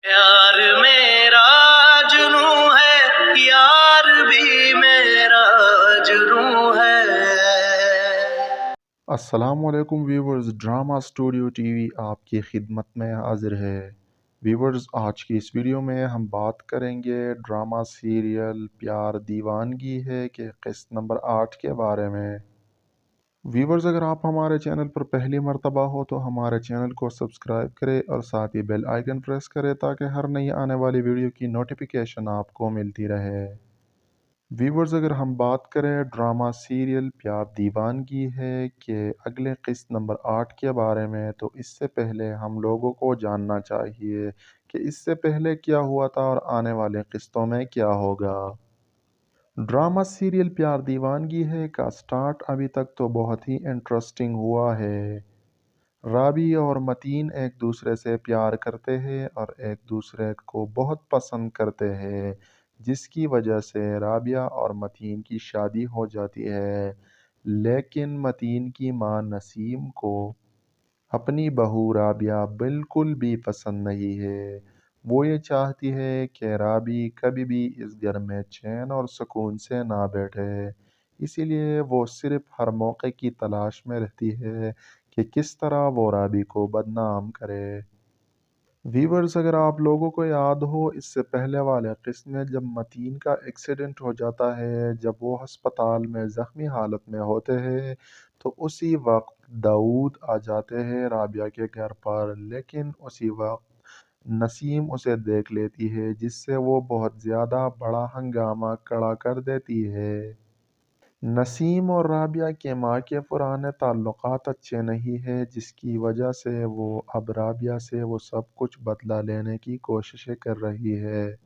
प्यार मेरा जुनू है, यार भी मेरा जुनू है। अस्सलामुअलैकुम व्यूवर्स, ड्रामा स्टूडियो टीवी आपकी खिदमत में हाजिर है। व्यूवर्स, आज की इस वीडियो में हम बात करेंगे ड्रामा सीरियल प्यार दीवानगी है के किस्त नंबर 8 के बारे में। व्यूवर्स, अगर आप हमारे चैनल पर पहली मर्तबा हो तो हमारे चैनल को सब्सक्राइब करें और साथ ही बेल आइकन प्रेस करें ताकि हर नई आने वाली वीडियो की नोटिफिकेशन आपको मिलती रहे। व्यूवर्स, अगर हम बात करें ड्रामा सीरियल प्यार दीवानगी है कि अगले किस्त नंबर 8 के बारे में, तो इससे पहले हम लोगों को जानना चाहिए कि इससे पहले क्या हुआ था और आने वाले किस्तों में क्या होगा। ड्रामा सीरियल प्यार दीवानगी है का स्टार्ट अभी तक तो बहुत ही इंटरेस्टिंग हुआ है। राबी और मतीन एक दूसरे से प्यार करते हैं और एक दूसरे को बहुत पसंद करते हैं, जिसकी वजह से राबिया और मतीन की शादी हो जाती है। लेकिन मतीन की मां नसीम को अपनी बहू राबिया बिल्कुल भी पसंद नहीं है। वो ये चाहती है कि राबी कभी भी इस घर में चैन और सुकून से ना बैठे। इसीलिए वो सिर्फ हर मौके की तलाश में रहती है कि किस तरह वो राबी को बदनाम करे। व्यूवर्स, अगर आप लोगों को याद हो, इससे पहले वाले किस्त में जब मतीन का एक्सीडेंट हो जाता है, जब वो अस्पताल में ज़ख्मी हालत में होते हैं, तो उसी वक्त दाऊद आ जाते हैं राबिया के घर पर। लेकिन उसी वक्त नसीम उसे देख लेती है, जिससे वो बहुत ज़्यादा बड़ा हंगामा खड़ा कर देती है। नसीम और राबिया के माँ के पुराने ताल्लुकात अच्छे नहीं हैं, जिसकी वजह से वो अब राबिया से वो सब कुछ बदला लेने की कोशिशें कर रही है।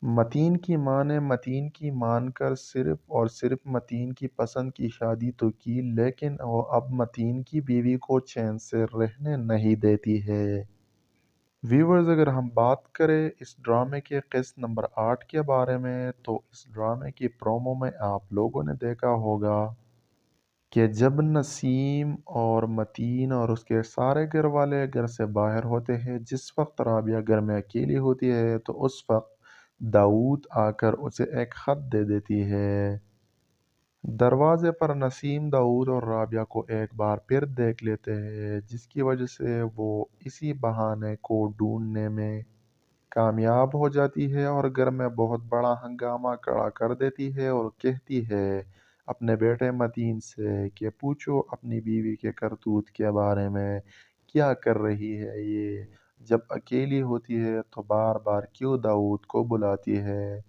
मतीन की माँ ने मतीन की मानकर सिर्फ और सिर्फ मतीन की पसंद की शादी तो की, लेकिन वो अब मतीन की बीवी को चैन से रहने नहीं देती है। व्यूवर्स, अगर हम बात करें इस ड्रामे के किस्त नंबर 8 के बारे में, तो इस ड्रामे की प्रोमो में आप लोगों ने देखा होगा कि जब नसीम और मतीन और उसके सारे घर वाले घर से बाहर होते हैं, जिस वक्त राबिया घर में अकेली होती है, तो उस वक्त दाऊद आकर उसे एक खत दे देती है। दरवाजे पर नसीम दाऊद और राबिया को एक बार फिर देख लेते हैं, जिसकी वजह से वो इसी बहाने को ढूंढने में कामयाब हो जाती है और घर में बहुत बड़ा हंगामा खड़ा कर देती है और कहती है अपने बेटे मतीन से कि पूछो अपनी बीवी के करतूत के बारे में, क्या कर रही है ये, जब अकेली होती है तो बार बार क्यों दाऊद को बुलाती है।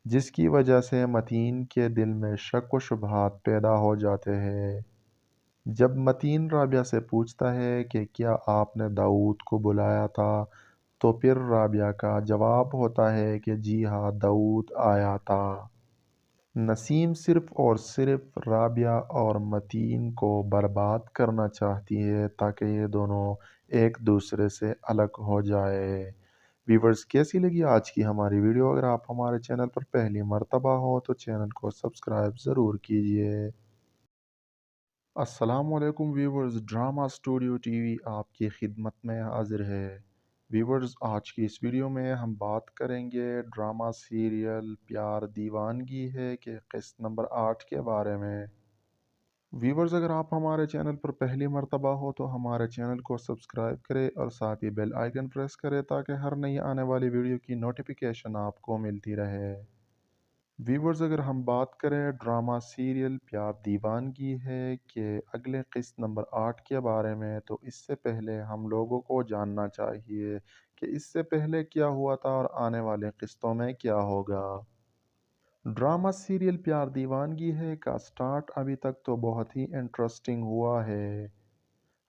जिसकी वजह से मतीन के दिल में शक व शुबहात पैदा हो जाते हैं। जब मतीन राबिया से पूछता है कि क्या आपने दाऊद को बुलाया था, तो फिर राबिया का जवाब होता है कि जी हाँ, दाऊद आया था। नसीम सिर्फ और सिर्फ राबिया और मतीन को बर्बाद करना चाहती है ताकि ये दोनों एक दूसरे से अलग हो जाए। व्यूवर्स, कैसी लगी आज की हमारी वीडियो? अगर आप हमारे चैनल पर पहली मर्तबा हो तो चैनल को सब्सक्राइब ज़रूर कीजिए। अस्सलामुअलैकुम व्यूवर्स, ड्रामा स्टूडियो टीवी आपकी खिदमत में हाजिर है। व्यूवर्स, आज की इस वीडियो में हम बात करेंगे ड्रामा सीरियल प्यार दीवानगी है के किस्त नंबर 8 के बारे में। व्यूवर्स, अगर आप हमारे चैनल पर पहली मर्तबा हो तो हमारे चैनल को सब्सक्राइब करें और साथ ही बेल आइकन प्रेस करें ताकि हर नई आने वाली वीडियो की नोटिफिकेशन आपको मिलती रहे। व्यूवर्स, अगर हम बात करें ड्रामा सीरियल प्यार दीवानगी है कि अगले किस्त नंबर 8 के बारे में, तो इससे पहले हम लोगों को जानना चाहिए कि इससे पहले क्या हुआ था और आने वाले किस्तों में क्या होगा। ड्रामा सीरियल प्यार दीवानगी है का स्टार्ट अभी तक तो बहुत ही इंटरेस्टिंग हुआ है।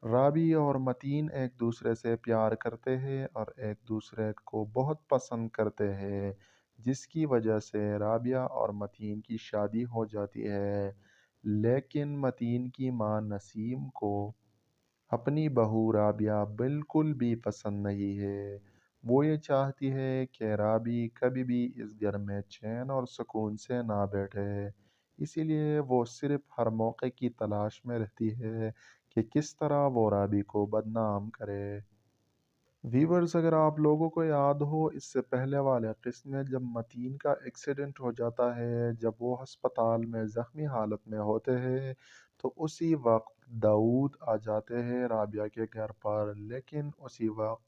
राबी और मतीन एक दूसरे से प्यार करते हैं और एक दूसरे को बहुत पसंद करते हैं, जिसकी वजह से राबिया और मतीन की शादी हो जाती है। लेकिन मतीन की मां नसीम को अपनी बहू राबिया बिल्कुल भी पसंद नहीं है। वो ये चाहती है कि राबी कभी भी इस घर में चैन और सुकून से ना बैठे। इसीलिए वो सिर्फ हर मौके की तलाश में रहती है कि किस तरह वो राबी को बदनाम करे। ویورز اگر آپ لوگوں کو یاد ہو اس سے پہلے والے قسم میں جب متین کا ایکسیڈنٹ ہو جاتا ہے، جب وہ ہسپتال میں زخمی حالت میں ہوتے ہیں تو اسی وقت داؤد آ جاتے ہیں رابعہ کے گھر پر، لیکن اسی وقت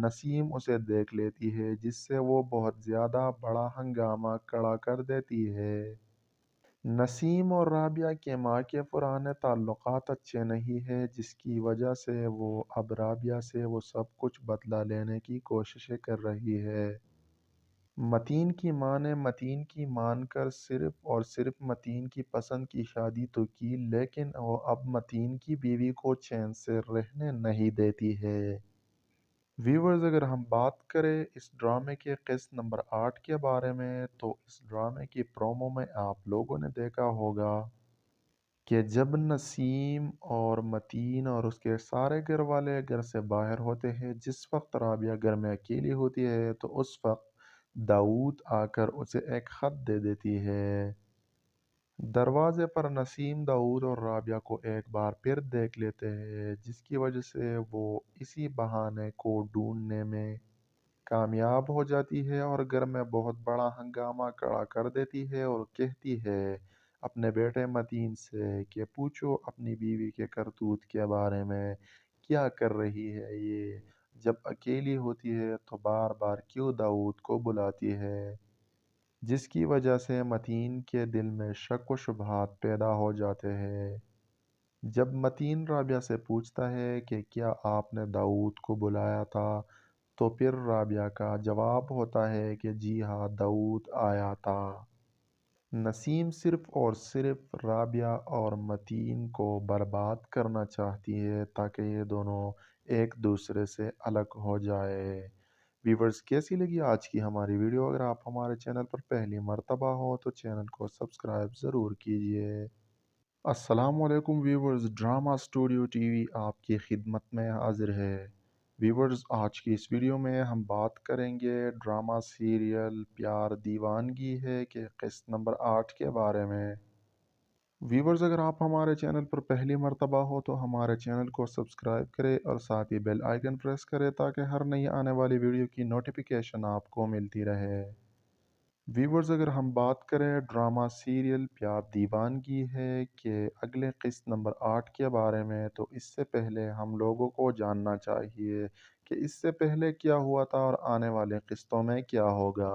نسیم اسے دیکھ لیتی ہے جس سے وہ بہت زیادہ بڑا ہنگامہ کھڑا کر دیتی ہے۔ نسیم اور رابعہ کے ماں کے پرانے تعلقات اچھے نہیں ہیں، جس کی وجہ سے وہ اب رابعہ سے وہ سب کچھ بدلہ لینے کی کوششیں کر رہی ہے۔ متین کی ماں نے متین کی مان کر صرف اور صرف متین کی پسند کی شادی تو کی، لیکن وہ اب متین کی بیوی کو چین سے رہنے نہیں دیتی ہے۔ ویورز اگر ہم بات کریں اس ڈرامے کے قسط نمبر 8 کے بارے میں، تو اس ڈرامے کی پرومو میں آپ لوگوں نے دیکھا ہوگا کہ جب نسیم اور متین اور اس کے سارے گھر والے گھر سے باہر ہوتے ہیں، جس وقت رابعہ گھر میں اکیلی ہوتی ہے تو اس وقت داؤد آ کر اسے ایک خط دے دیتی ہے۔ دروازے پر نسیم داؤد اور رابعہ کو ایک بار پھر دیکھ لیتے ہیں، جس کی وجہ سے وہ اسی بہانے کو ڈھونڈنے میں کامیاب ہو جاتی ہے اور گھر میں بہت بڑا ہنگامہ کھڑا کر دیتی ہے اور کہتی ہے اپنے بیٹے متین سے کہ پوچھو اپنی بیوی کے کرتوت کے بارے میں، کیا کر رہی ہے یہ، جب اکیلی ہوتی ہے تو بار بار کیوں داؤد کو بلاتی ہے، جس کی وجہ سے متین کے دل میں شک و شبہات پیدا ہو جاتے ہیں۔ جب متین رابعہ سے پوچھتا ہے کہ کیا آپ نے داؤد کو بلایا تھا، تو پھر رابعہ کا جواب ہوتا ہے کہ جی ہاں، داؤد آیا تھا۔ نسیم صرف اور صرف رابعہ اور متین کو برباد کرنا چاہتی ہے تاکہ یہ دونوں ایک دوسرے سے الگ ہو جائے۔ ویورز کیسی لگی آج کی ہماری ویڈیو؟ اگر آپ ہمارے چینل پر پہلی مرتبہ ہو تو چینل کو سبسکرائب ضرور کیجئے۔ السلام علیکم viewers, drama studio T V آپ کی خدمت میں حاضر ہے۔ ویورز آج کی اس ویڈیو میں ہم بات کریں گے ڈرامہ سیریل پیار دیوانگی ہے کے قسط نمبر 8 کے بارے میں۔ ویورز اگر آپ ہمارے چینل پر پہلی مرتبہ ہو تو ہمارے چینل کو سبسکرائب کریں اور ساتھ ہی بیل آئیکن پریس کریں تاکہ ہر نئی آنے والی ویڈیو کی نوٹیفیکیشن آپ کو ملتی رہے۔ ویورز اگر ہم بات کریں ڈرامہ سیریل پیار دیوانگی ہے کہ اگلے قسط نمبر 8 کے بارے میں، تو اس سے پہلے ہم لوگوں کو جاننا چاہیے کہ اس سے پہلے کیا ہوا تھا اور آنے والے قسطوں میں کیا ہوگا۔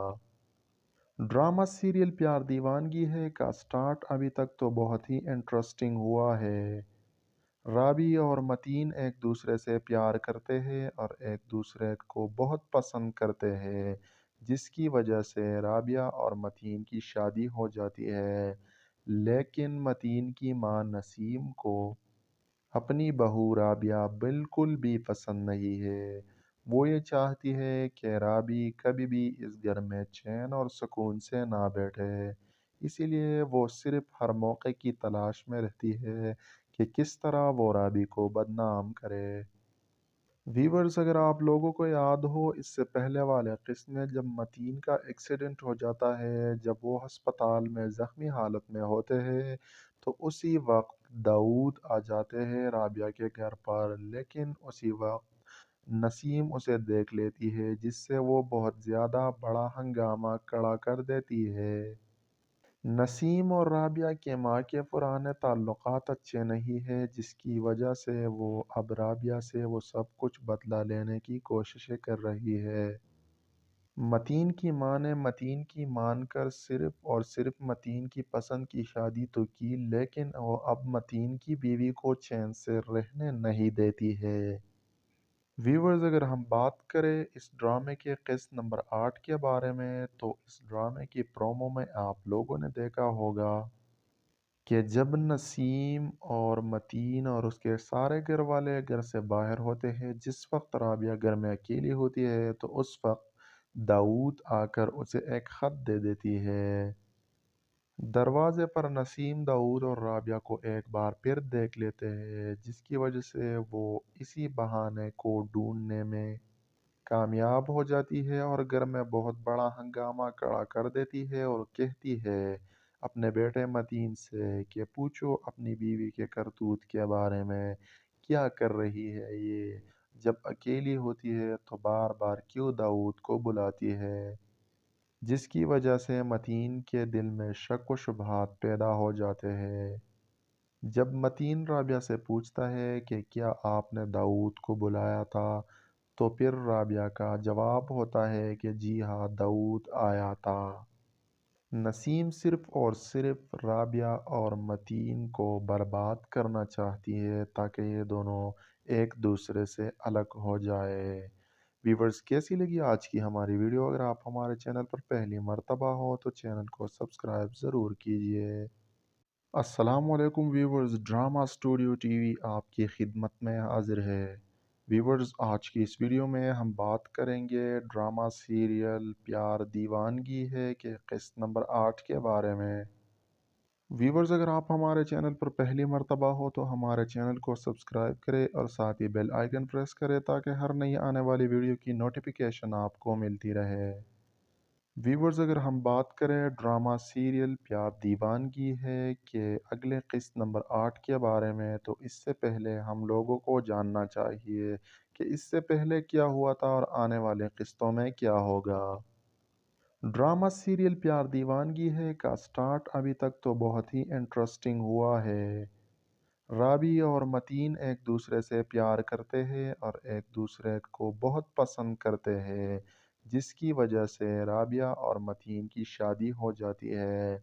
ڈرامہ سیریل پیار دیوانگی ہے کا سٹارٹ ابھی تک تو بہت ہی انٹرسٹنگ ہوا ہے۔ رابی اور متین ایک دوسرے سے پیار کرتے ہیں اور ایک دوسرے کو بہت پسند کرتے ہیں، جس کی وجہ سے رابعہ اور متین کی شادی ہو جاتی ہے، لیکن متین کی ماں نسیم کو اپنی بہو رابعہ بالکل بھی پسند نہیں ہے۔ وہ یہ چاہتی ہے کہ رابی کبھی بھی اس گھر میں چین اور سکون سے نہ بیٹھے، اسی لیے وہ صرف ہر موقع کی تلاش میں رہتی ہے کہ کس طرح وہ رابی کو بدنام کرے۔ ویورز اگر آپ لوگوں کو یاد ہو اس سے پہلے والے قسط میں جب متین کا ایکسیڈنٹ ہو جاتا ہے، جب وہ ہسپتال میں زخمی حالت میں ہوتے ہیں تو اسی وقت داؤد آ جاتے ہیں رابعہ کے گھر پر، لیکن اسی وقت نسیم اسے دیکھ لیتی ہے جس سے وہ بہت زیادہ بڑا ہنگامہ کھڑا کر دیتی ہے۔ نسیم اور رابعہ کے ماں کے پرانے تعلقات اچھے نہیں ہیں، جس کی وجہ سے وہ اب رابعہ سے وہ سب کچھ بدلہ لینے کی کوششیں کر رہی ہے۔ متین کی ماں نے متین کی مان کر صرف اور صرف متین کی پسند کی شادی تو کی، لیکن وہ اب متین کی بیوی کو چین سے رہنے نہیں دیتی ہے۔ ویورز اگر ہم بات کریں اس ڈرامے کے قسط نمبر 8 کے بارے میں، تو اس ڈرامے کی پرومو میں آپ لوگوں نے دیکھا ہوگا کہ جب نسیم اور متین اور اس کے سارے گھر والے گھر سے باہر ہوتے ہیں، جس وقت رابعہ گھر میں اکیلی ہوتی ہے تو اس وقت داؤد آ کر اسے ایک خط دے دیتی ہے۔ دروازے پر نسیم داؤد اور رابعہ کو ایک بار پھر دیکھ لیتے ہیں، جس کی وجہ سے وہ اسی بہانے کو ڈھونڈنے میں کامیاب ہو جاتی ہے اور گھر میں بہت بڑا ہنگامہ کھڑا کر دیتی ہے اور کہتی ہے اپنے بیٹے متین سے کہ پوچھو اپنی بیوی کے کرتوت کے بارے میں، کیا کر رہی ہے یہ، جب اکیلی ہوتی ہے تو بار بار کیوں داؤد کو بلاتی ہے، جس کی وجہ سے متین کے دل میں شک و شبہات پیدا ہو جاتے ہیں۔ جب متین رابعہ سے پوچھتا ہے کہ کیا آپ نے داؤد کو بلایا تھا، تو پھر رابعہ کا جواب ہوتا ہے کہ جی ہاں، داؤد آیا تھا۔ نسیم صرف اور صرف رابعہ اور متین کو برباد کرنا چاہتی ہے تاکہ یہ دونوں ایک دوسرے سے الگ ہو جائے۔ ویورز، کیسی لگی آج کی ہماری ویڈیو؟ اگر آپ ہمارے چینل پر پہلی مرتبہ ہو تو چینل کو سبسکرائب ضرور کیجئے۔ السلام علیکم viewers, drama studio T V آپ کی خدمت میں حاضر ہے۔ ویورز، آج کی اس ویڈیو میں ہم بات کریں گے ڈرامہ سیریل پیار دیوانگی ہے کہ قسط نمبر 8 کے بارے میں۔ ویورز، اگر آپ ہمارے چینل پر پہلی مرتبہ ہو تو ہمارے چینل کو سبسکرائب کریں اور ساتھ ہی بیل آئیکن پریس کریں تاکہ ہر نئی آنے والی ویڈیو کی نوٹیفیکیشن آپ کو ملتی رہے۔ ویورز، اگر ہم بات کریں ڈرامہ سیریل پیار دیوانگی ہے کہ اگلے قسط نمبر 8 کے بارے میں، تو اس سے پہلے ہم لوگوں کو جاننا چاہیے کہ اس سے پہلے کیا ہوا تھا اور آنے والے قسطوں میں کیا ہوگا۔ ڈرامہ سیریل پیار دیوانگی ہے کا سٹارٹ ابھی تک تو بہت ہی انٹرسٹنگ ہوا ہے۔ رابی اور متین ایک دوسرے سے پیار کرتے ہیں اور ایک دوسرے کو بہت پسند کرتے ہیں، جس کی وجہ سے رابعہ اور متین کی شادی ہو جاتی ہے۔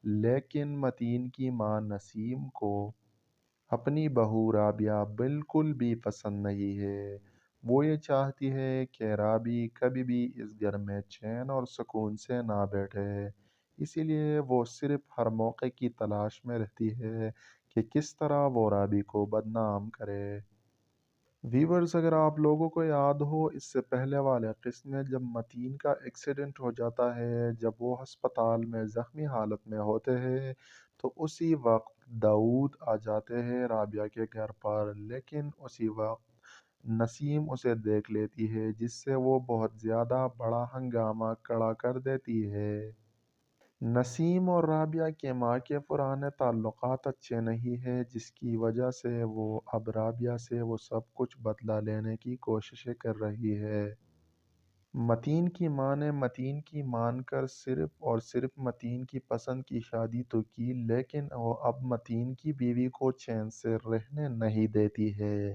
لیکن متین کی ماں نسیم کو اپنی بہو رابعہ بالکل بھی پسند نہیں ہے۔ وہ یہ چاہتی ہے کہ رابی کبھی بھی اس گھر میں چین اور سکون سے نہ بیٹھے، اسی لیے وہ صرف ہر موقع کی تلاش میں رہتی ہے کہ کس طرح وہ رابی کو بدنام کرے۔ ویورز، اگر آپ لوگوں کو یاد ہو اس سے پہلے والے قسط میں جب متین کا ایکسیڈنٹ ہو جاتا ہے، جب وہ ہسپتال میں زخمی حالت میں ہوتے ہیں، تو اسی وقت داؤد آ جاتے ہیں رابعہ کے گھر پر، لیکن اسی وقت نسیم اسے دیکھ لیتی ہے جس سے وہ بہت زیادہ بڑا ہنگامہ کھڑا کر دیتی ہے۔ نسیم اور رابعہ کے ماں کے پرانے تعلقات اچھے نہیں ہیں، جس کی وجہ سے وہ اب رابعہ سے وہ سب کچھ بدلہ لینے کی کوششیں کر رہی ہے۔ متین کی ماں نے متین کی مان کر صرف اور صرف متین کی پسند کی شادی تو کی، لیکن وہ اب متین کی بیوی کو چین سے رہنے نہیں دیتی ہے۔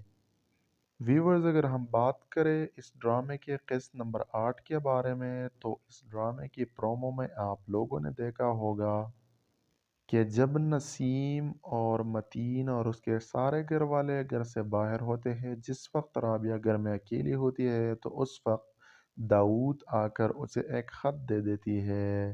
ویورز، اگر ہم بات کریں اس ڈرامے کے قسط نمبر 8 کے بارے میں، تو اس ڈرامے کی پرومو میں آپ لوگوں نے دیکھا ہوگا کہ جب نسیم اور متین اور اس کے سارے گھر والے گھر سے باہر ہوتے ہیں، جس وقت رابعہ گھر میں اکیلی ہوتی ہے، تو اس وقت داؤد آ کر اسے ایک خط دے دیتی ہے۔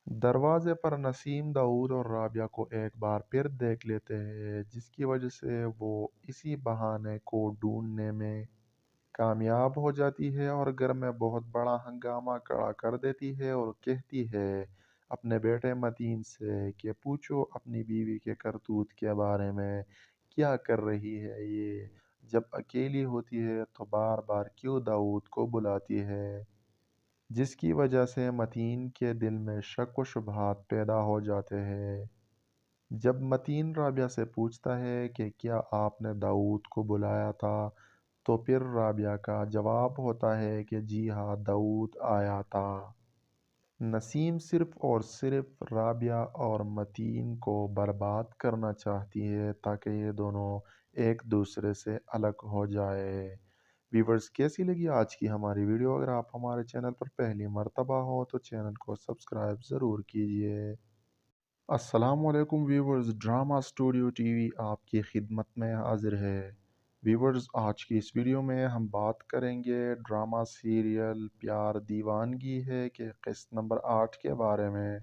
دروازے پر نسیم داؤد اور رابعہ کو ایک بار پھر دیکھ لیتے ہیں، جس کی وجہ سے وہ اسی بہانے کو ڈھونڈنے میں کامیاب ہو جاتی ہے اور گھر میں بہت بڑا ہنگامہ کھڑا کر دیتی ہے اور کہتی ہے اپنے بیٹے متین سے کہ پوچھو اپنی بیوی کے کرتوت کے بارے میں، کیا کر رہی ہے یہ، جب اکیلی ہوتی ہے تو بار بار کیوں داؤد کو بلاتی ہے، جس کی وجہ سے متین کے دل میں شک و شبہات پیدا ہو جاتے ہیں۔ جب متین رابعہ سے پوچھتا ہے کہ کیا آپ نے داؤد کو بلایا تھا، تو پھر رابعہ کا جواب ہوتا ہے کہ جی ہاں، داؤد آیا تھا۔ نسیم صرف اور صرف رابعہ اور متین کو برباد کرنا چاہتی ہے تاکہ یہ دونوں ایک دوسرے سے الگ ہو جائے۔ ویورز، کیسی لگی آج کی ہماری ویڈیو؟ اگر آپ ہمارے چینل پر پہلی مرتبہ ہو تو چینل کو سبسکرائب ضرور کیجئے۔ السلام علیکم viewers, drama studio T V آپ کی خدمت میں حاضر ہے۔ ویورز، آج کی اس ویڈیو میں ہم بات کریں گے ڈرامہ سیریل پیار دیوانگی ہے کہ قسط نمبر 8 کے بارے میں۔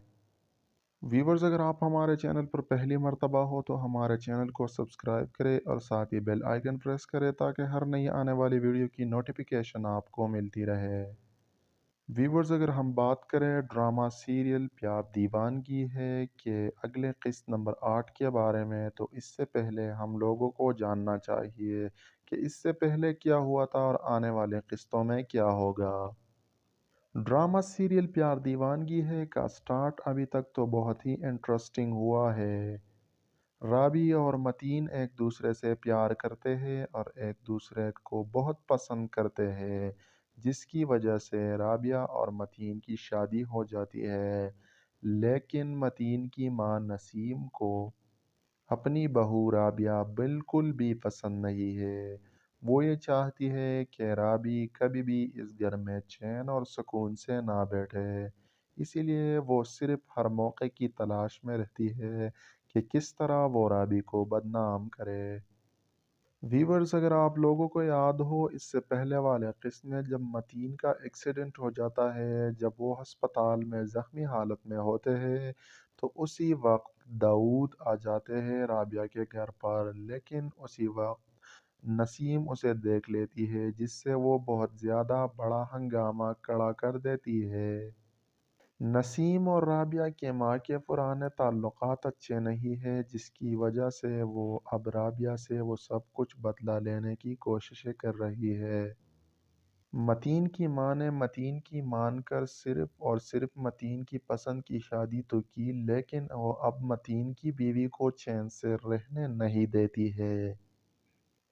ویورز، اگر آپ ہمارے چینل پر پہلی مرتبہ ہو تو ہمارے چینل کو سبسکرائب کریں اور ساتھ ہی بیل آئیکن پریس کریں تاکہ ہر نئی آنے والی ویڈیو کی نوٹیفیکیشن آپ کو ملتی رہے۔ ویورز، اگر ہم بات کریں ڈرامہ سیریل پیار دیوانگی ہے کہ اگلے قسط نمبر 8 کے بارے میں، تو اس سے پہلے ہم لوگوں کو جاننا چاہیے کہ اس سے پہلے کیا ہوا تھا اور آنے والے قسطوں میں کیا ہوگا۔ ڈرامہ سیریل پیار دیوانگی ہے کا سٹارٹ ابھی تک تو بہت ہی انٹرسٹنگ ہوا ہے۔ राबी और मतीन एक दूसरे से प्यार करते हैं और एक दूसरे को बहुत पसंद करते हैं, जिसकी वजह से राबिया और मतीन की शादी हो जाती है। लेकिन मतीन की मां नसीम को अपनी बहू राबिया बिल्कुल भी पसंद नहीं है। वो ये चाहती है कि राबी कभी भी इस घर में चैन और सुकून से ना बैठे। इसीलिए वो सिर्फ हर मौके की तलाश में रहती है कि किस तरह वो राबी को बदनाम करे। वीवर्स, अगर आप लोगों को याद हो, इससे पहले वाले किस्म में जब मतीन का एक्सीडेंट हो जाता है, जब वो अस्पताल में ज़ख्मी हालत में होते हैं, तो उसी वक्त दाऊद आ जाते हैं राबिया के घर पर। लेकिन उसी वक्त नसीम उसे देख लेती है, जिससे वो बहुत ज़्यादा बड़ा हंगामा खड़ा कर देती है। नसीम और राबिया के माँ के पुराने ताल्लुकात अच्छे नहीं हैं, जिसकी वजह से वो अब राबिया से वो सब कुछ बदला लेने की कोशिशें कर रही है। मतीन की माँ ने मतीन की मानकर सिर्फ और सिर्फ मतीन की पसंद की शादी तो की, लेकिन वो अब मतीन की बीवी को चैन से रहने नहीं देती है।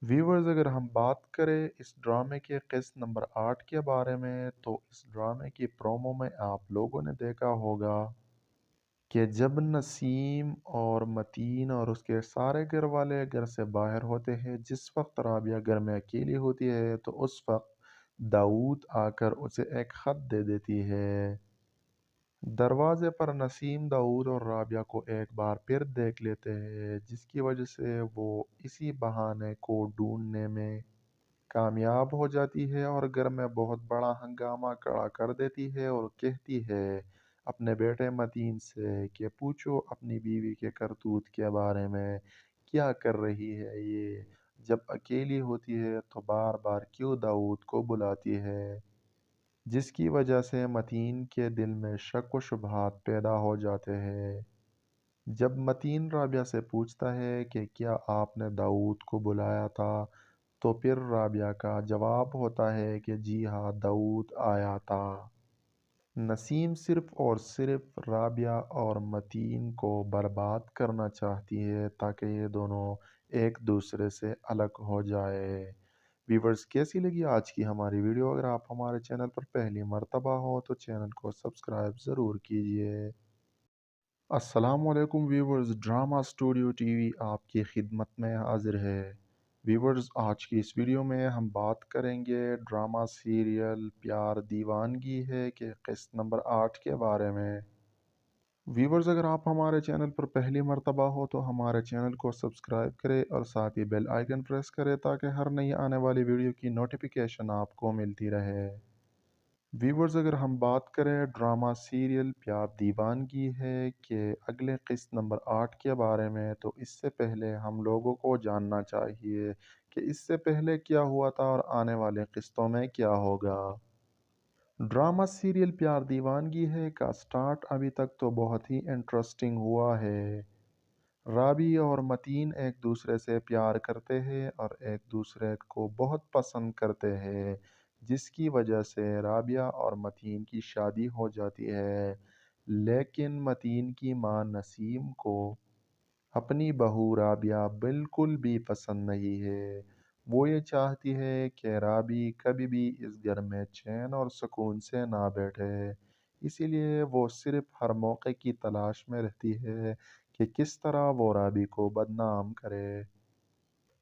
व्यूवर्स, अगर हम बात करें इस ड्रामे के किस्त नंबर 8 के बारे में, तो इस ड्रामे की प्रोमो में आप लोगों ने देखा होगा कि जब नसीम और मतीन और उसके सारे घर वाले घर से बाहर होते हैं, जिस वक्त राबिया घर में अकेली होती है, तो उस वक्त दाऊद आकर उसे एक खत दे देती है। दरवाजे पर नसीम दाऊद और राबिया को एक बार फिर देख लेते हैं, जिसकी वजह से वो इसी बहाने को ढूंढने में कामयाब हो जाती है और घर में बहुत बड़ा हंगामा खड़ा कर देती है और कहती है अपने बेटे मतीन से कि पूछो अपनी बीवी के करतूत के बारे में, क्या कर रही है ये, जब अकेली होती है तो बार बार क्यों दाऊद को बुलाती है। जिसकी वजह से मतीन के दिल में शक व शुबहात पैदा हो जाते हैं। जब मतीन राबिया से पूछता है कि क्या आपने दाऊद को बुलाया था, तो फिर राबिया का जवाब होता है कि जी हाँ, दाऊद आया था। नसीम सिर्फ और सिर्फ राबिया और मतीन को बर्बाद करना चाहती है ताकि ये दोनों एक दूसरे से अलग हो जाए। व्यूवर्स, कैसी लगी आज की हमारी वीडियो? अगर आप हमारे चैनल पर पहली मर्तबा हो तो चैनल को सब्सक्राइब ज़रूर कीजिए। अस्सलाम वालेकुम व्यूवर्स, ड्रामा स्टूडियो टीवी आपकी खिदमत में हाजिर है। व्यूवर्स, आज की इस वीडियो में हम बात करेंगे ड्रामा सीरियल प्यार दीवानगी है के किस्त नंबर 8 के बारे में। व्यूवर्स, अगर आप हमारे चैनल पर पहली मर्तबा हो तो हमारे चैनल को सब्सक्राइब करें और साथ ही बेल आइकन प्रेस करें ताकि हर नई आने वाली वीडियो की नोटिफिकेशन आपको मिलती रहे। व्यूवर्स, अगर हम बात करें ड्रामा सीरियल प्यार दीवानगी है कि अगले किस्त नंबर 8 के बारे में, तो इससे पहले हम लोगों को जानना चाहिए कि इससे पहले क्या हुआ था और आने वाले किस्तों में क्या होगा। ड्रामा सीरियल प्यार दीवानगी है का स्टार्ट अभी तक तो बहुत ही इंटरेस्टिंग हुआ है। राबी और मतीन एक दूसरे से प्यार करते हैं और एक दूसरे को बहुत पसंद करते हैं, जिसकी वजह से राबिया और मतीन की शादी हो जाती है। लेकिन मतीन की मां नसीम को अपनी बहू राबिया बिल्कुल भी पसंद नहीं है। वो ये चाहती है कि राबी कभी भी इस घर में चैन और सुकून से ना बैठे। इसीलिए वो सिर्फ हर मौके की तलाश में रहती है कि किस तरह वो राबी को बदनाम करे।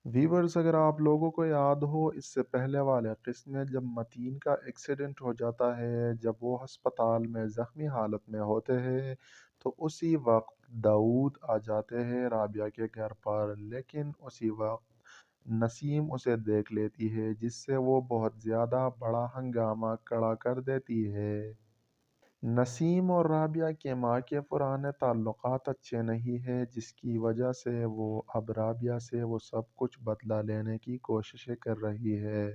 व्यूवर्स, अगर आप लोगों को याद हो, इससे पहले वाले किस्म में जब मतीन का एक्सीडेंट हो जाता है, जब वो अस्पताल में ज़ख्मी हालत में होते हैं, तो उसी वक्त दाऊद आ जाते हैं राबिया के घर पर। लेकिन उसी वक्त नसीम उसे देख लेती है, जिससे वो बहुत ज़्यादा बड़ा हंगामा खड़ा कर देती है। नसीम और राबिया के माँ के पुराने ताल्लुकात अच्छे नहीं हैं, जिसकी वजह से वो अब राबिया से वो सब कुछ बदला लेने की कोशिशें कर रही है।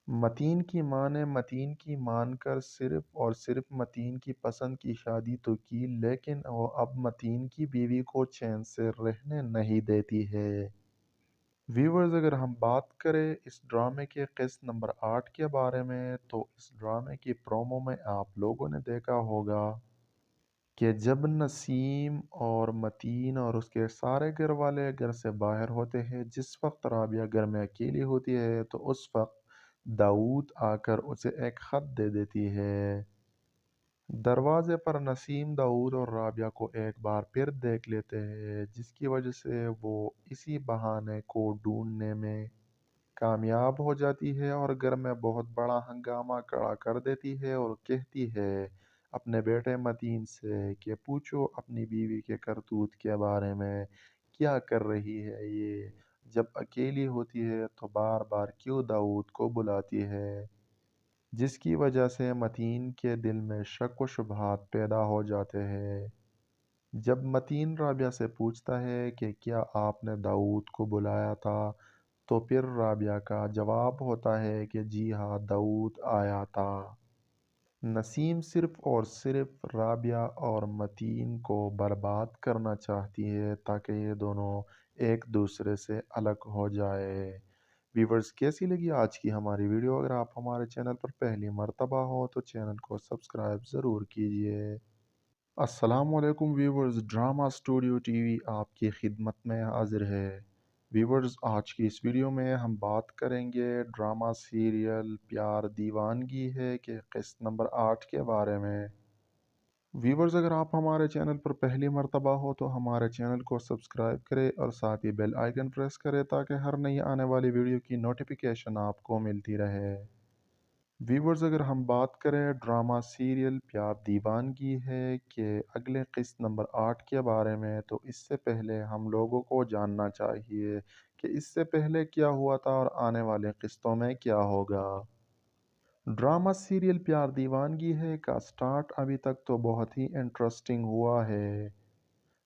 मतीन की माँ ने मतीन की मानकर सिर्फ और सिर्फ मतीन की पसंद की शादी तो की, लेकिन वो अब मतीन की बीवी को चैन से रहने नहीं देती है। व्यूवर्स, अगर हम बात करें इस ड्रामे के किस्त नंबर 8 के बारे में, तो इस ड्रामे की प्रोमो में आप लोगों ने देखा होगा کہ جب نسیم اور متین اور اس کے سارے گھر والے گھر سے باہر ہوتے ہیں، جس وقت رابعہ گھر میں اکیلی ہوتی ہے تو اس وقت داؤد آ کر اسے ایک خط دے دیتی ہے۔ دروازے پر نسیم داؤد اور رابعہ کو ایک بار پھر دیکھ لیتے ہیں، جس کی وجہ سے وہ اسی بہانے کو ڈھونڈنے میں کامیاب ہو جاتی ہے اور گھر میں بہت بڑا ہنگامہ کھڑا کر دیتی ہے اور کہتی ہے اپنے بیٹے متین سے کہ پوچھو اپنی بیوی کے کرتوت کے بارے میں، کیا کر رہی ہے یہ، جب اکیلی ہوتی ہے تو بار بار کیوں داؤد کو بلاتی ہے، جس کی وجہ سے متین کے دل میں شک و شبہات پیدا ہو جاتے ہیں۔ جب متین رابعہ سے پوچھتا ہے کہ کیا آپ نے داؤد کو بلایا تھا، تو پھر رابعہ کا جواب ہوتا ہے کہ جی ہاں، داؤد آیا تھا۔ نسیم صرف اور صرف رابعہ اور متین کو برباد کرنا چاہتی ہے تاکہ یہ دونوں ایک دوسرے سے الگ ہو جائے۔ ویورز، کیسی لگی آج کی ہماری ویڈیو؟ اگر آپ ہمارے چینل پر پہلی مرتبہ ہو تو چینل کو سبسکرائب ضرور کیجئے۔ السلام علیکم viewers, drama studio T V آپ کی خدمت میں حاضر ہے۔ ویورز، آج کی اس ویڈیو میں ہم بات کریں گے ڈرامہ سیریل پیار دیوانگی ہے کہ قسط نمبر 8 کے بارے میں۔ ویورز، اگر آپ ہمارے چینل پر پہلی مرتبہ ہو تو ہمارے چینل کو سبسکرائب کریں اور ساتھ ہی بیل آئیکن پریس کریں تاکہ ہر نئی آنے والی ویڈیو کی نوٹیفیکیشن آپ کو ملتی رہے۔ ویورز، اگر ہم بات کریں ڈرامہ سیریل پیار دیوانگی ہے کہ اگلے قسط نمبر 8 کے بارے میں، تو اس سے پہلے ہم لوگوں کو جاننا چاہیے کہ اس سے پہلے کیا ہوا تھا اور آنے والے قسطوں میں کیا ہوگا۔ ڈرامہ سیریل پیار دیوانگی ہے کا سٹارٹ ابھی تک تو بہت ہی انٹرسٹنگ ہوا ہے۔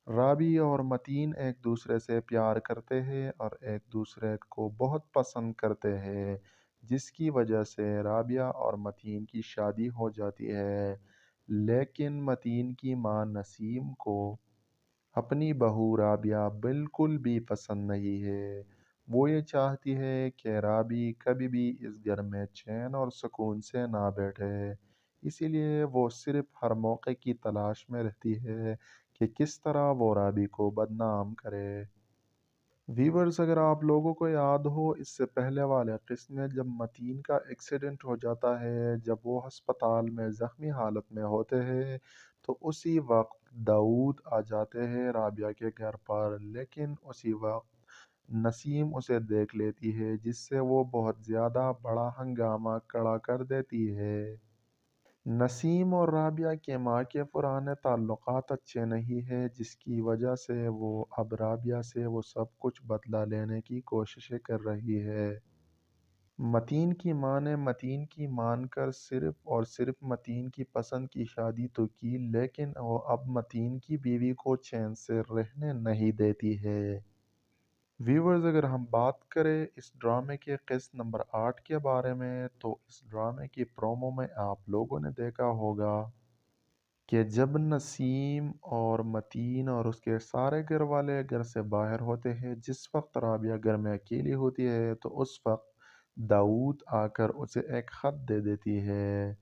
رابی اور متین ایک دوسرے سے پیار کرتے ہیں اور ایک دوسرے کو بہت پسند کرتے ہیں، جس کی وجہ سے رابعہ اور متین کی شادی ہو جاتی ہے۔ لیکن متین کی ماں نسیم کو اپنی بہو رابعہ بالکل بھی پسند نہیں ہے۔ وہ یہ چاہتی ہے کہ رابی کبھی بھی اس گھر میں چین اور سکون سے نہ بیٹھے، اسی لیے وہ صرف ہر موقع کی تلاش میں رہتی ہے کہ کس طرح وہ رابی کو بدنام کرے۔ ویورز، اگر آپ لوگوں کو یاد ہو اس سے پہلے والے قسط میں جب متین کا ایکسیڈنٹ ہو جاتا ہے، جب وہ ہسپتال میں زخمی حالت میں ہوتے ہیں، تو اسی وقت داؤد آ جاتے ہیں رابعہ کے گھر پر، لیکن اسی وقت نسیم اسے دیکھ لیتی ہے جس سے وہ بہت زیادہ بڑا ہنگامہ کھڑا کر دیتی ہے۔ نسیم اور رابعہ کے ماں کے پرانے تعلقات اچھے نہیں ہیں، جس کی وجہ سے وہ اب رابعہ سے وہ سب کچھ بدلہ لینے کی کوششیں کر رہی ہے۔ متین کی ماں نے متین کی مان کر صرف اور صرف متین کی پسند کی شادی تو کی، لیکن وہ اب متین کی بیوی کو چین سے رہنے نہیں دیتی ہے۔ ویورز، اگر ہم بات کریں اس ڈرامے کے قسط نمبر 8 کے بارے میں، تو اس ڈرامے کی پرومو میں آپ لوگوں نے دیکھا ہوگا کہ جب نسیم اور متین اور اس کے سارے گھر والے گھر سے باہر ہوتے ہیں، جس وقت رابعہ گھر میں اکیلی ہوتی ہے تو اس وقت داؤد آ کر اسے ایک خط دے دیتی ہے۔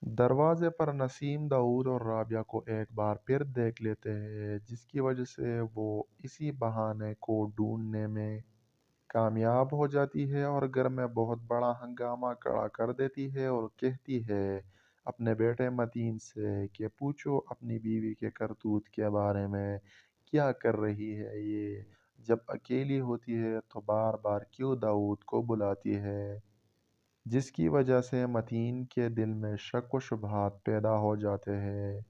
دروازے پر نسیم داؤد اور رابعہ کو ایک بار پھر دیکھ لیتے ہیں، جس کی وجہ سے وہ اسی بہانے کو ڈھونڈنے میں کامیاب ہو جاتی ہے اور گھر میں بہت بڑا ہنگامہ کھڑا کر دیتی ہے اور کہتی ہے اپنے بیٹے متین سے کہ پوچھو اپنی بیوی کے کرتوت کے بارے میں، کیا کر رہی ہے یہ، جب اکیلی ہوتی ہے تو بار بار کیوں داؤد کو بلاتی ہے، جس کی وجہ سے متین کے دل میں شک و شبہات پیدا ہو جاتے ہیں۔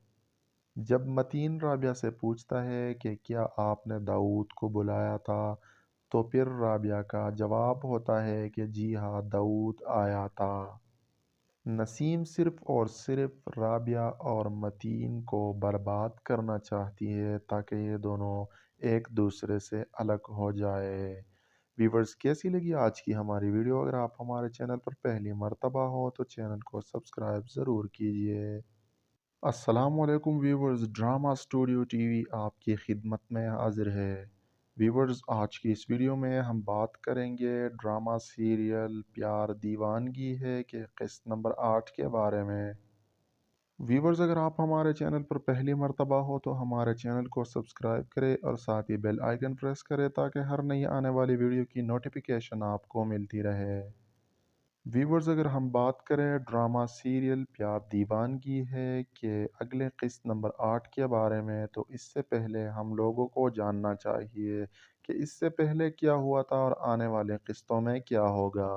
جب متین رابعہ سے پوچھتا ہے کہ کیا آپ نے داؤد کو بلایا تھا، تو پھر رابعہ کا جواب ہوتا ہے کہ جی ہاں، داؤد آیا تھا۔ نسیم صرف اور صرف رابعہ اور متین کو برباد کرنا چاہتی ہے تاکہ یہ دونوں ایک دوسرے سے الگ ہو جائے۔ ویورز، کیسی لگی آج کی ہماری ویڈیو؟ اگر آپ ہمارے چینل پر پہلی مرتبہ ہو تو چینل کو سبسکرائب ضرور کیجئے۔ السلام علیکم viewers, drama studio T V آپ کی خدمت میں حاضر ہے۔ ویورز، آج کی اس ویڈیو میں ہم بات کریں گے ڈرامہ سیریل پیار دیوانگی ہے کہ قسط نمبر 8 کے بارے میں۔ व्यूवर्स, अगर आप हमारे चैनल पर पहली मर्तबा हो तो हमारे चैनल को सब्सक्राइब करें और साथ ही बेल आइकन प्रेस करें ताकि हर नई आने वाली वीडियो की नोटिफिकेशन आपको मिलती रहे। व्यूवर्स, अगर हम बात करें ड्रामा सीरियल प्यार दीवानगी है कि अगले किस्त नंबर 8 के बारे में, तो इससे पहले हम लोगों को जानना चाहिए कि इससे पहले क्या हुआ था और आने वाले किस्तों में क्या होगा।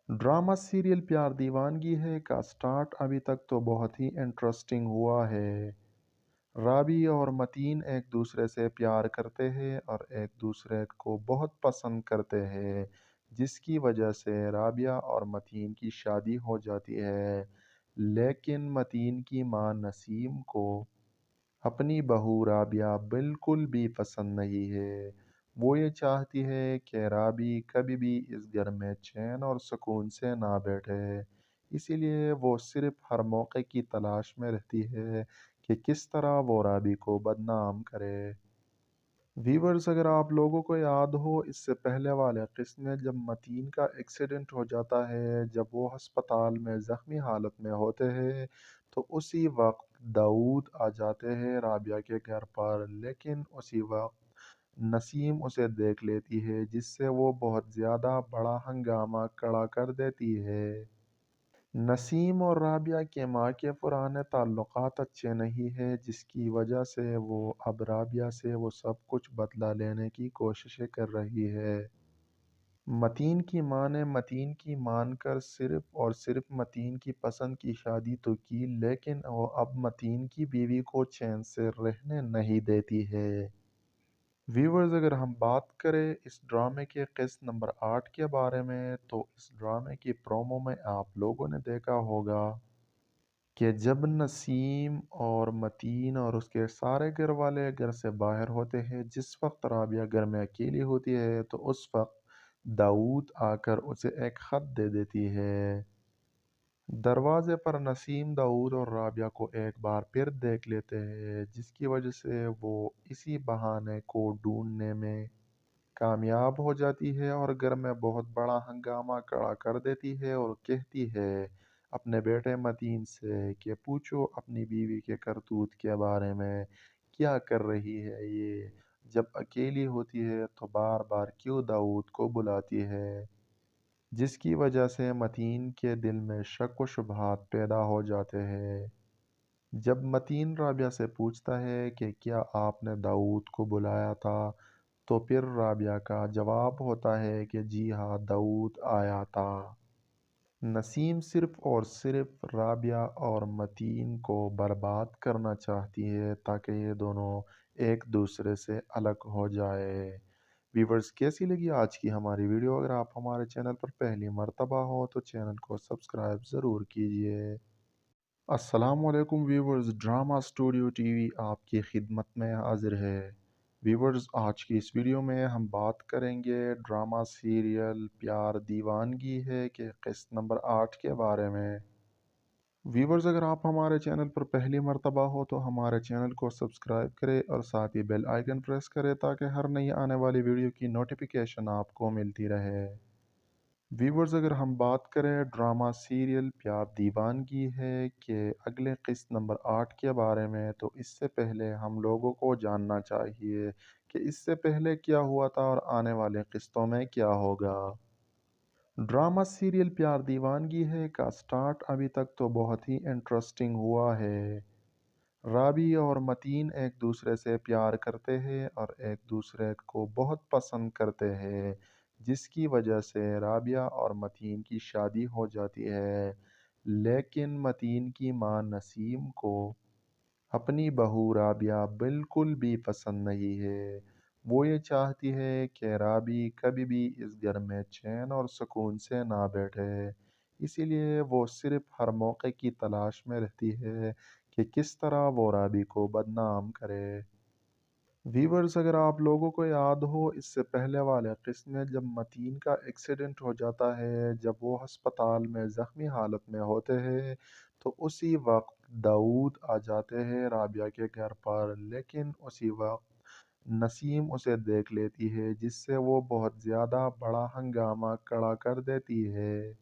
ड्रामा सीरियल प्यार दीवानगी है का स्टार्ट अभी तक तो बहुत ही इंटरेस्टिंग हुआ है। राबी और मतीन एक दूसरे से प्यार करते हैं और एक दूसरे को बहुत पसंद करते हैं, जिसकी वजह से राबिया और मतीन की शादी हो जाती है। लेकिन मतीन की मां नसीम को अपनी बहू राबिया बिल्कुल भी पसंद नहीं है। वो ये चाहती है कि राबी कभी भी इस घर में चैन और सुकून से ना बैठे। इसीलिए वो सिर्फ हर मौके की तलाश में रहती है कि किस तरह वो राबी को बदनाम करे। व्यूवर्स, अगर आप लोगों को याद हो इससे पहले वाले किस्म में जब मतीन का एक्सीडेंट हो जाता है, जब वो अस्पताल में ज़ख्मी हालत में होते हैं, तो उसी वक्त दाऊद आ जाते हैं राबिया के घर पर। लेकिन उसी वक्त नसीम उसे देख लेती है, जिससे वो बहुत ज़्यादा बड़ा हंगामा खड़ा कर देती है। नसीम और राबिया के माँ के पुराने ताल्लुकात अच्छे नहीं है, जिसकी वजह से वो अब राबिया से वो सब कुछ बदला लेने की कोशिशें कर रही है। मतीन की माँ ने मतीन की मानकर सिर्फ और सिर्फ मतीन की पसंद की शादी तो की, लेकिन वो अब मतीन की बीवी को चैन से रहने नहीं देती है। व्यूवर्स, अगर हम बात करें इस ड्रामे के किस्त नंबर 8 के बारे में, तो इस ड्रामे की प्रोमो में आप लोगों ने देखा होगा कि जब नसीम और मतीन और उसके सारे घर वाले घर से बाहर होते हैं, जिस वक्त राबिया घर में अकेली होती है, तो उस वक्त दाऊद आकर उसे एक ख़त दे देती है। दरवाजे पर नसीम दाऊद और राबिया को एक बार फिर देख लेते हैं, जिसकी वजह से वो इसी बहाने को ढूंढने में कामयाब हो जाती है और घर में बहुत बड़ा हंगामा खड़ा कर देती है और कहती है अपने बेटे मतीन से कि पूछो अपनी बीवी के करतूत के बारे में, क्या कर रही है ये, जब अकेली होती है तो बार बार क्यों दाऊद को बुलाती है। जिसकी वजह से मतीन के दिल में शक व शुबहात पैदा हो जाते हैं। जब मतीन राबिया से पूछता है कि क्या आपने दाऊद को बुलाया था, तो फिर राबिया का जवाब होता है कि जी हाँ, दाऊद आया था। नसीम सिर्फ और सिर्फ राबिया और मतीन को बर्बाद करना चाहती है ताकि ये दोनों एक दूसरे से अलग हो जाए। व्यूवर्स, कैसी लगी आज की हमारी वीडियो? अगर आप हमारे चैनल पर पहली मर्तबा हो तो चैनल को सब्सक्राइब ज़रूर कीजिए। अस्सलामुअलैकुम व्यूवर्स, ड्रामा स्टूडियो टीवी आपकी खिदमत में हाजिर है। व्यूवर्स, आज की इस वीडियो में हम बात करेंगे ड्रामा सीरियल प्यार दीवानगी है के किस्त नंबर 8 के बारे में। व्यूवर्स, अगर आप हमारे चैनल पर पहली मर्तबा हो तो हमारे चैनल को सब्सक्राइब करें और साथ ही बेल आइकन प्रेस करें ताकि हर नई आने वाली वीडियो की नोटिफिकेशन आपको मिलती रहे। व्यूवर्स, अगर हम बात करें ड्रामा सीरियल प्यार दीवानगी है कि अगले किस्त नंबर 8 के बारे में, तो इससे पहले हम लोगों को जानना चाहिए कि इससे पहले क्या हुआ था और आने वाले किस्तों में क्या होगा। ड्रामा सीरियल प्यार दीवानगी है का स्टार्ट अभी तक तो बहुत ही इंटरेस्टिंग हुआ है। राबी और मतीन एक दूसरे से प्यार करते हैं और एक दूसरे को बहुत पसंद करते हैं, जिसकी वजह से राबिया और मतीन की शादी हो जाती है। लेकिन मतीन की मां नसीम को अपनी बहू राबिया बिल्कुल भी पसंद नहीं है। वो ये चाहती है कि राबी कभी भी इस घर में चैन और सुकून से ना बैठे। इसीलिए वो सिर्फ हर मौके की तलाश में रहती है कि किस तरह वो राबी को बदनाम करे। व्यूवर्स, अगर आप लोगों को याद हो इससे पहले वाले किस्म में जब मतीन का एक्सीडेंट हो जाता है, जब वो अस्पताल में ज़ख्मी हालत में होते हैं, तो उसी वक्त दाऊद आ जाते हैं राबिया के घर पर। लेकिन उसी वक्त नसीम उसे देख लेती है, जिससे वो बहुत ज़्यादा बड़ा हंगामा खड़ा कर देती है।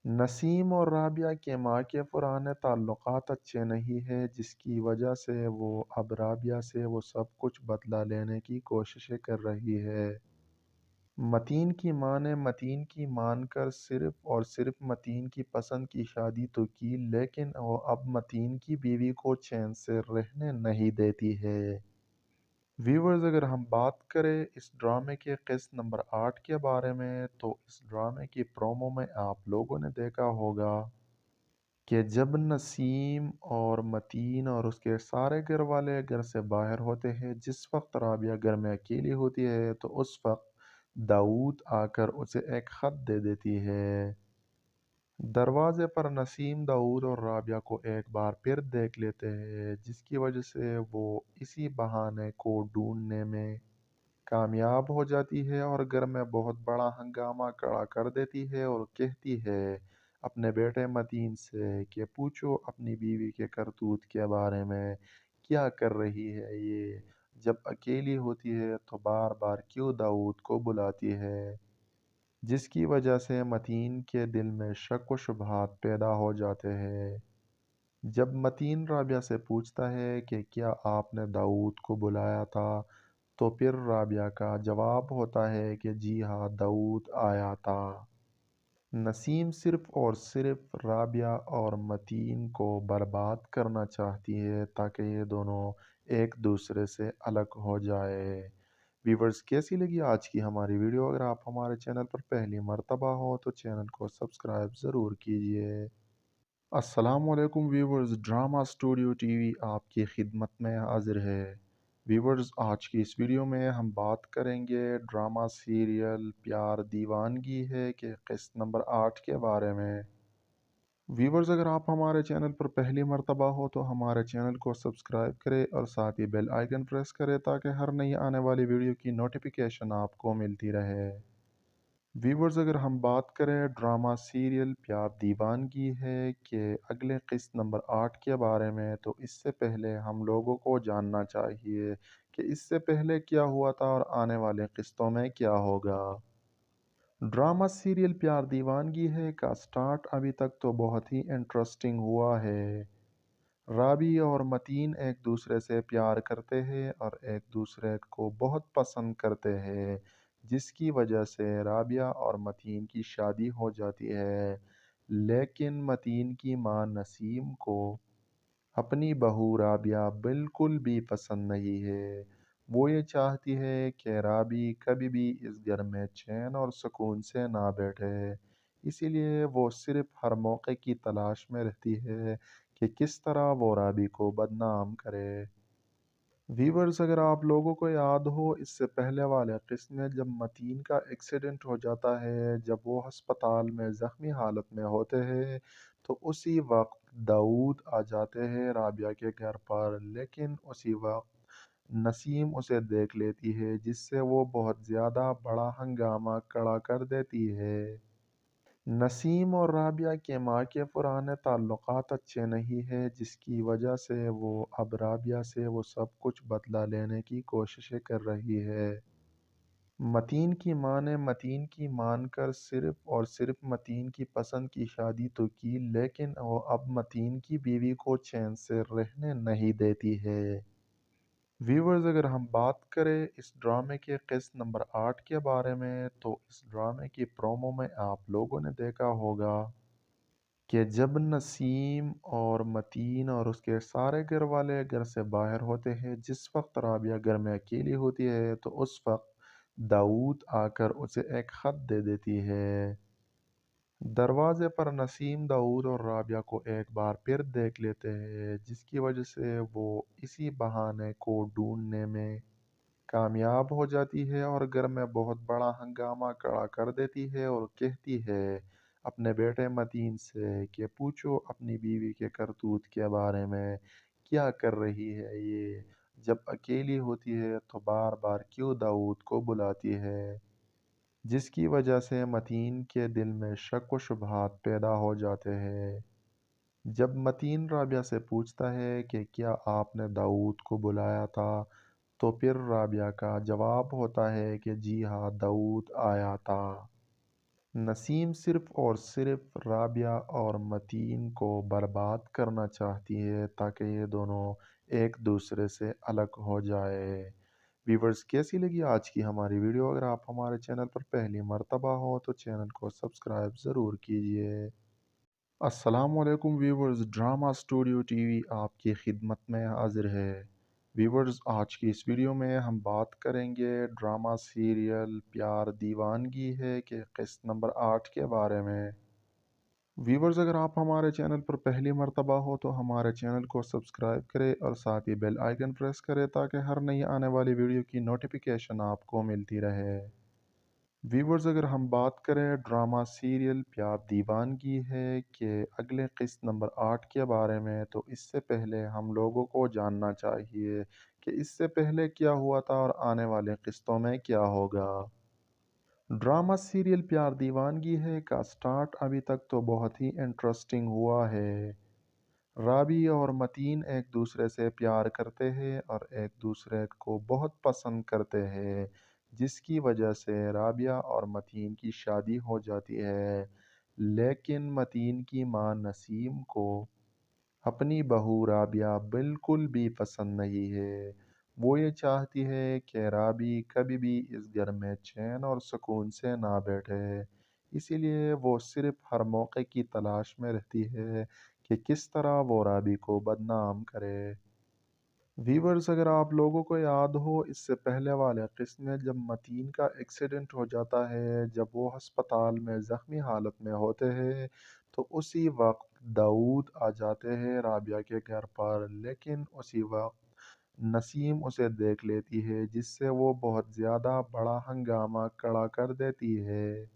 नसीम और राबिया के माँ के पुराने ताल्लुकात अच्छे नहीं हैं, जिसकी वजह से वो अब राबिया से वो सब कुछ बदला लेने की कोशिशें कर रही है। मतीन की माँ ने मतीन की मानकर सिर्फ और सिर्फ मतीन की पसंद की शादी तो की, लेकिन वो अब मतीन की बीवी को चैन से रहने नहीं देती है। व्यूवर्स, अगर हम बात करें इस ड्रामे के किस्त नंबर 8 के बारे में, तो इस ड्रामे की प्रोमो में आप लोगों ने देखा होगा कि जब नसीम और मतीन और उसके सारे घर वाले घर से बाहर होते हैं, जिस वक्त राबिया घर में अकेली होती है, तो उस वक्त दाऊद आकर उसे एक ख़त दे देती है। दरवाजे पर नसीम दाऊद और राबिया को एक बार फिर देख लेते हैं, जिसकी वजह से वो इसी बहाने को ढूंढने में कामयाब हो जाती है और घर में बहुत बड़ा हंगामा खड़ा कर देती है और कहती है अपने बेटे मतीन से कि पूछो अपनी बीवी के करतूत के बारे में, क्या कर रही है ये, जब अकेली होती है तो बार बार क्यों दाऊद को बुलाती है। जिसकी वजह से मतीन के दिल में शक व शुबहात पैदा हो जाते हैं। जब मतीन राबिया से पूछता है कि क्या आपने दाऊद को बुलाया था, तो फिर राबिया का जवाब होता है कि जी हाँ, दाऊद आया था। नसीम सिर्फ और सिर्फ राबिया और मतीन को बर्बाद करना चाहती है ताकि ये दोनों एक दूसरे से अलग हो जाए। व्यूवर्स, कैसी लगी आज की हमारी वीडियो? अगर आप हमारे चैनल पर पहली मर्तबा हो तो चैनल को सब्सक्राइब ज़रूर कीजिए। अस्सलामुअलैकुम व्यूवर्स, ड्रामा स्टूडियो टीवी आपकी खिदमत में हाजिर है। व्यूवर्स, आज की इस वीडियो में हम बात करेंगे ड्रामा सीरियल प्यार दीवानगी है के किस्त नंबर 8 के बारे में। व्यूवर्स, अगर आप हमारे चैनल पर पहली मर्तबा हो तो हमारे चैनल को सब्सक्राइब करें और साथ ही बेल आइकन प्रेस करें ताकि हर नई आने वाली वीडियो की नोटिफिकेशन आपको मिलती रहे। व्यूवर्स, अगर हम बात करें ड्रामा सीरियल प्यार दीवानगी है कि अगले किस्त नंबर 8 के बारे में, तो इससे पहले हम लोगों को जानना चाहिए कि इससे पहले क्या हुआ था और आने वाले किस्तों में क्या होगा। ड्रामा सीरियल प्यार दीवानगी है का स्टार्ट अभी तक तो बहुत ही इंटरेस्टिंग हुआ है। राबी और मतीन एक दूसरे से प्यार करते हैं और एक दूसरे को बहुत पसंद करते हैं, जिसकी वजह से राबिया और मतीन की शादी हो जाती है। लेकिन मतीन की मां नसीम को अपनी बहू राबिया बिल्कुल भी पसंद नहीं है। वो ये चाहती है कि राबी कभी भी इस घर में चैन और सुकून से ना बैठे। इसीलिए वो सिर्फ हर मौके की तलाश में रहती है कि किस तरह वो राबी को बदनाम करे। व्यूवर्स, अगर आप लोगों को याद हो इससे पहले वाले किस्म में जब मतीन का एक्सीडेंट हो जाता है, जब वो अस्पताल में ज़ख्मी हालत में होते हैं, तो उसी वक्त दाऊद आ जाते हैं राबिया के घर पर। लेकिन उसी वक्त नसीम उसे देख लेती है, जिससे वो बहुत ज़्यादा बड़ा हंगामा खड़ा कर देती है। नसीम और राबिया के माँ के पुराने ताल्लुकात अच्छे नहीं हैं, जिसकी वजह से वो अब राबिया से वो सब कुछ बदला लेने की कोशिशें कर रही है। मतीन की माँ ने मतीन की मानकर सिर्फ और सिर्फ मतीन की पसंद की शादी तो की, लेकिन वो अब मतीन की बीवी को चैन से रहने नहीं देती है। व्यूवर्स, अगर हम बात करें इस ड्रामे के किस्त नंबर 8 के बारे में, तो इस ड्रामे की प्रोमो में आप लोगों ने देखा होगा कि जब नसीम और मतीन और उसके सारे घर वाले घर से बाहर होते हैं, जिस वक्त राबिया घर में अकेली होती है, तो उस वक्त दाऊद आकर उसे एक ख़त दे देती है। दरवाजे पर नसीम दाऊद और राबिया को एक बार फिर देख लेते हैं, जिसकी वजह से वो इसी बहाने को ढूंढने में कामयाब हो जाती है और घर में बहुत बड़ा हंगामा खड़ा कर देती है और कहती है अपने बेटे मतीन से कि पूछो अपनी बीवी के करतूत के बारे में, क्या कर रही है ये, जब अकेली होती है तो बार बार क्यों दाऊद को बुलाती है। जिसकी वजह से मतीन के दिल में शक व शुबहात पैदा हो जाते हैं। जब मतीन राबिया से पूछता है कि क्या आपने दाऊद को बुलाया था, तो फिर राबिया का जवाब होता है कि जी हाँ, दाऊद आया था। नसीम सिर्फ़ और सिर्फ़ राबिया और मतीन को बर्बाद करना चाहती है ताकि ये दोनों एक दूसरे से अलग हो जाए। व्यूवर्स, कैसी लगी आज की हमारी वीडियो? अगर आप हमारे चैनल पर पहली मर्तबा हो तो चैनल को सब्सक्राइब ज़रूर कीजिए। अस्सलामुअलैकुम व्यूवर्स, ड्रामा स्टूडियो टीवी आपकी खिदमत में हाजिर है। व्यूवर्स, आज की इस वीडियो में हम बात करेंगे ड्रामा सीरियल प्यार दीवानगी है के किस्त नंबर 8 के बारे में। व्यूवर्स, अगर आप हमारे चैनल पर पहली मर्तबा हो तो हमारे चैनल को सब्सक्राइब करें और साथ ही बेल आइकन प्रेस करें ताकि हर नई आने वाली वीडियो की नोटिफिकेशन आपको मिलती रहे। व्यूवर्स, अगर हम बात करें ड्रामा सीरियल प्यार दीवानगी है के अगले किस्त नंबर 8 के बारे में, तो इससे पहले हम लोगों को जानना चाहिए कि इससे पहले क्या हुआ था और आने वाले किस्तों में क्या होगा। ड्रामा सीरियल प्यार दीवानगी है का स्टार्ट अभी तक तो बहुत ही इंटरेस्टिंग हुआ है। राबी और मतीन एक दूसरे से प्यार करते हैं और एक दूसरे को बहुत पसंद करते हैं, जिसकी वजह से राबिया और मतीन की शादी हो जाती है। लेकिन मतीन की मां नसीम को अपनी बहू राबिया बिल्कुल भी पसंद नहीं है। वो ये चाहती है कि राबी कभी भी इस घर में चैन और सुकून से ना बैठे। इसीलिए वो सिर्फ हर मौके की तलाश में रहती है कि किस तरह वो राबी को बदनाम करे। व्यूवर्स, अगर आप लोगों को याद हो इससे पहले वाले किस्म में जब मतीन का एक्सीडेंट हो जाता है, जब वो अस्पताल में ज़ख्मी हालत में होते हैं, तो उसी वक्त दाऊद आ जाते हैं राबिया के घर पर। लेकिन उसी वक्त नसीम उसे देख लेती है, जिससे वो बहुत ज़्यादा बड़ा हंगामा खड़ा कर देती है।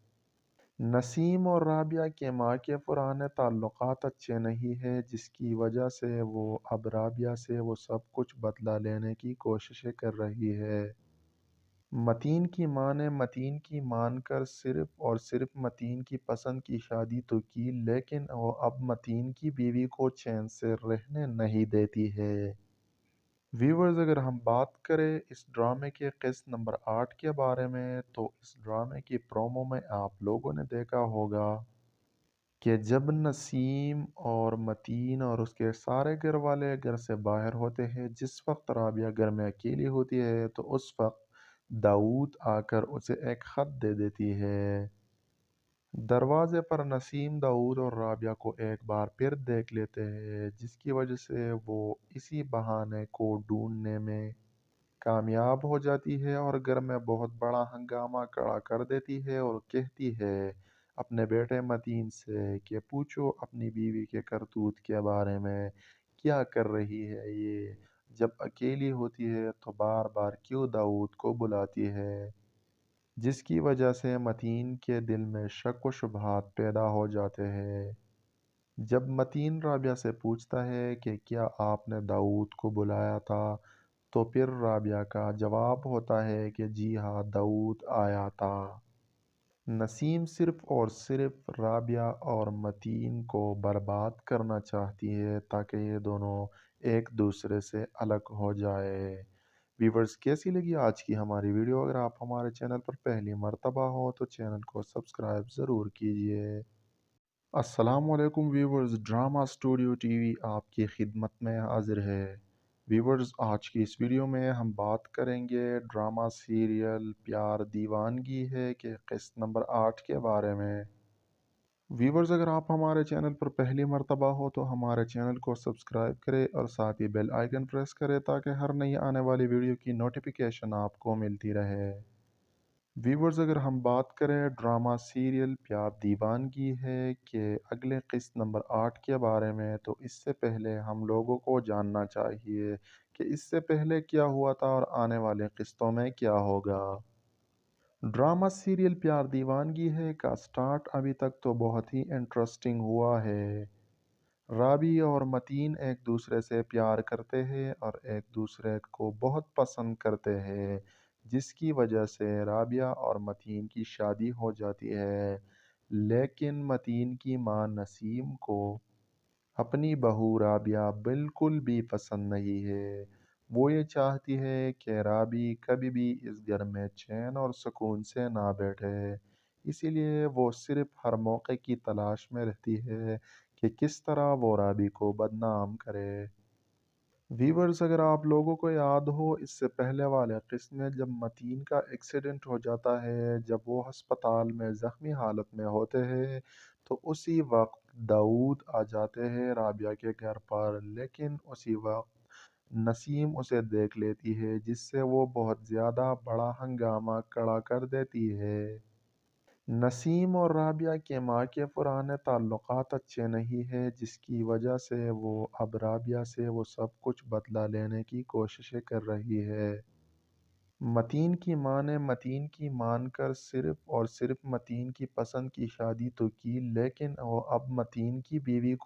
नसीम और राबिया के माँ के पुराने ताल्लुकात अच्छे नहीं है, जिसकी वजह से वो अब राबिया से वो सब कुछ बदला लेने की कोशिशें कर रही है। मतीन की माँ ने मतीन की मानकर सिर्फ और सिर्फ मतीन की पसंद की शादी तो की, लेकिन वो अब मतीन की बीवी को चैन से रहने नहीं देती है। व्यूवर्स, अगर हम बात करें इस ड्रामे के किस्त नंबर 8 के बारे में, तो इस ड्रामे की प्रोमो में आप लोगों ने देखा होगा कि जब नसीम और मतीन और उसके सारे घर वाले घर से बाहर होते हैं, जिस वक्त राबिया घर में अकेली होती है, तो उस वक्त दाऊद आकर उसे एक ख़त दे देती है। दरवाजे पर नसीम दाऊद और राबिया को एक बार फिर देख लेते हैं, जिसकी वजह से वो इसी बहाने को ढूंढने में कामयाब हो जाती है और घर में बहुत बड़ा हंगामा खड़ा कर देती है और कहती है अपने बेटे मतीन से कि पूछो अपनी बीवी के करतूत के बारे में, क्या कर रही है ये, जब अकेली होती है तो बार बार क्यों दाऊद को बुलाती है। जिसकी वजह से मतीन के दिल में शक व शुबहात पैदा हो जाते हैं। जब मतीन राबिया से पूछता है कि क्या आपने दाऊद को बुलाया था, तो फिर राबिया का जवाब होता है कि जी हाँ, दाऊद आया था। नसीम सिर्फ और सिर्फ राबिया और मतीन को बर्बाद करना चाहती है ताकि ये दोनों एक दूसरे से अलग हो जाए। व्यूवर्स, कैसी लगी आज की हमारी वीडियो? अगर आप हमारे चैनल पर पहली मर्तबा हो तो चैनल को सब्सक्राइब ज़रूर कीजिए। अस्सलामुअलैकुम व्यूवर्स, ड्रामा स्टूडियो टीवी आपकी खिदमत में हाजिर है। व्यूवर्स, आज की इस वीडियो में हम बात करेंगे ड्रामा सीरियल प्यार दीवानगी है के किस्त नंबर 8 के बारे में। व्यूवर्स, अगर आप हमारे चैनल पर पहली मर्तबा हो तो हमारे चैनल को सब्सक्राइब करें और साथ ही बेल आइकन प्रेस करें ताकि हर नई आने वाली वीडियो की नोटिफिकेशन आपको मिलती रहे। व्यूवर्स, अगर हम बात करें ड्रामा सीरियल प्यार दीवानगी है के अगले किस्त नंबर 8 के बारे में, तो इससे पहले हम लोगों को जानना चाहिए कि इससे पहले क्या हुआ था और आने वाले किस्तों में क्या होगा। ड्रामा सीरियल प्यार दीवानगी है का स्टार्ट अभी तक तो बहुत ही इंटरेस्टिंग हुआ है। राबी और मतीन एक दूसरे से प्यार करते हैं और एक दूसरे को बहुत पसंद करते हैं, जिसकी वजह से राबिया और मतीन की शादी हो जाती है। लेकिन मतीन की मां नसीम को अपनी बहू राबिया बिल्कुल भी पसंद नहीं है। वो ये चाहती है कि राबी कभी भी इस घर में चैन और सुकून से ना बैठे। اسی لیے وہ صرف ہر موقع کی تلاش میں رہتی ہے کہ کس طرح وہ رابی کو بدنام کرے۔ ویورز، اگر آپ لوگوں کو یاد ہو اس سے پہلے والے قسط میں جب متین کا ایکسیڈنٹ ہو جاتا ہے، جب وہ ہسپتال میں زخمی حالت میں ہوتے ہیں، تو اسی وقت داؤد آ جاتے ہیں رابعہ کے گھر پر، لیکن اسی وقت نسیم اسے دیکھ لیتی ہے جس سے وہ بہت زیادہ بڑا ہنگامہ کھڑا کر دیتی ہے۔ نسیم اور رابعہ کی ماں کے پرانے تعلقات اچھے نہیں ہیں، جس کی وجہ سے وہ اب رابعہ سے وہ سب کچھ بدلہ لینے کی کوششیں کر رہی ہے۔ متین کی ماں نے متین کی مان کر صرف اور صرف متین کی پسند کی شادی تو کی، لیکن وہ اب متین کی بیوی کو